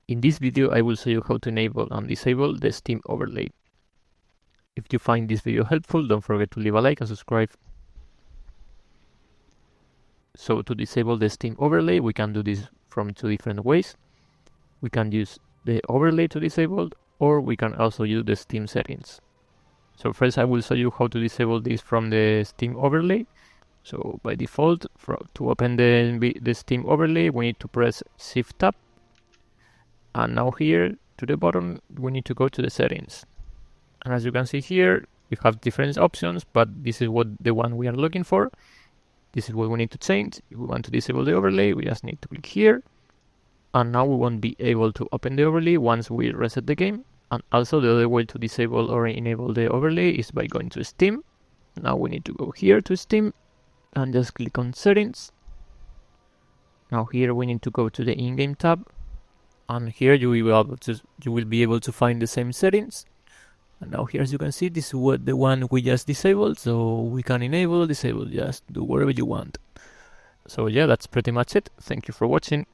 In this video, I will show you how to enable and disable the Steam overlay. If you find this video helpful, don't forget to leave a like and subscribe. So to disable the Steam overlay, we can do this from two different ways. We can use the overlay to disable, or we can also use the Steam settings. So first I will show you how to disable this from the Steam overlay. So by default, to open the Steam overlay, we need to press Shift Tab. And now here to the bottom, we need to go to the settings. And as you can see here, we have different options, but this is the one we are looking for. This is what we need to change. If we want to disable the overlay, we just need to click here. And now we won't be able to open the overlay once we reset the game. And also the other way to disable or enable the overlay is by going to Steam. Now we need to go here to Steam and just click on settings. Now here we need to go to the in-game tab. And here you will be able to find the same settings. And now here, as you can see, this is the one we just disabled. So we can enable, disable, just do whatever you want. So yeah, that's pretty much it. Thank you for watching.